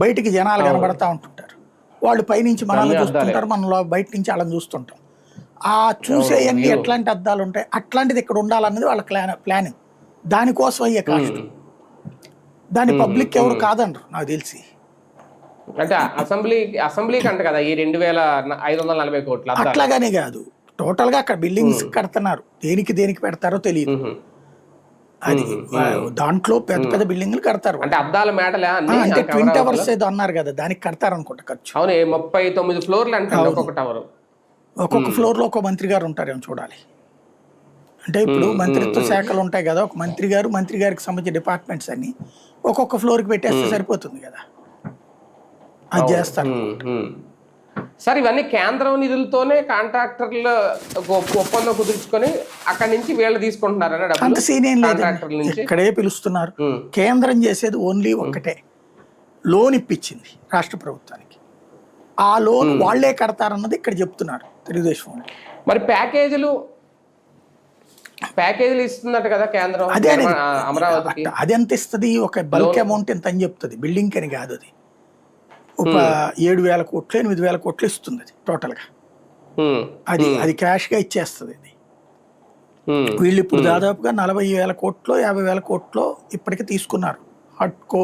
బయటికి జనాలు అవును. కనబడతా ఉంటుంటారు. వాళ్ళు పైనుంచి మనల్ని అన్ని అద్దాలే. చూస్తుంటారు, మనం బయట నుంచి వాళ్ళని చూస్తుంటాం. ఆ చూసేవన్నీ వ్యూ. ఎట్లాంటి అద్దాలు ఉంటాయి, అట్లాంటిది ఇక్కడ ఉండాలన్నది వాళ్ళ ప్లానింగ్. దానికోసం అయ్యే కాస్ట్. దాని పబ్లిక్ ఎవరు కాదనరు నాకు తెలిసి. అంటే అసెంబ్లీకి అంట కదా ఈ 2540 కోట్లు అద్దాలు. అట్లాగానే కాదు, టోటల్గా అక్కడ బిల్డింగ్స్ కడుతున్నారు. దేనికి పెడతారో తెలియదు. అది దాంట్లో పెద్ద పెద్ద బిల్డింగ్లు కడతారు. అంటే అద్దాల మేటలే అన్ని అంటే ట్విన్ అమరావతిలో? టవర్స్ ఏదో అన్నారు కదా, దానికి కడతారు అనుకుంటా ఖర్చు. అవును, 39 ఫ్లోర్లు అంటే ఒక్కొక్క టవర్. ఒక్కొక్క ఫ్లోర్ లో ఒక మంత్రి గారు ఉంటారేమో చూడాలి. అంటే ఇప్పుడు మంత్రిత్వ శాఖలు ఉంటాయి కదా, ఒక మంత్రి గారికి సంబంధించిన డిపార్ట్మెంట్స్ అన్ని ఒక్కొక్క ఫ్లోర్ కి పెట్టేస్తే సరిపోతుంది కదా, అది చేస్తారు. సార్ ఇవన్నీ కేంద్రం నిధులతోనే కాంట్రాక్టర్లు ఒప్పందం కుదుర్చుకొని అక్కడి నుంచి వీళ్ళు తీసుకుంటున్నారు. అంత సీన్ ఏం లేదు, ఇక్కడే పిలుస్తున్నారు. కేంద్రం చేసేది ఓన్లీ ఒక్కటే, లోన్ ఇప్పించింది రాష్ట్ర ప్రభుత్వానికి. ఆ లోన్ వాళ్లే కడతారన్నది ఇక్కడ చెప్తున్నారు తెలుగుదేశం. మరి ప్యాకేజీలు ఇస్తున్నట్టు కదా కేంద్రం అదే అమరావతికి. అది ఎంత ఇస్తుంది, ఒక బల్క్ అమౌంట్ ఎంత అని చెప్తుంది, బిల్డింగ్ అని కాదు. అది ఒక 7,000 కోట్లు 8,000 కోట్లు ఇస్తుంది అది టోటల్ గా. అది క్యాష్ గా ఇచ్చేస్తుంది. అది వీళ్ళు ఇప్పుడు దాదాపుగా 40,000 కోట్లు 50,000 కోట్లు ఇప్పటికే తీసుకున్నారు హడ్కో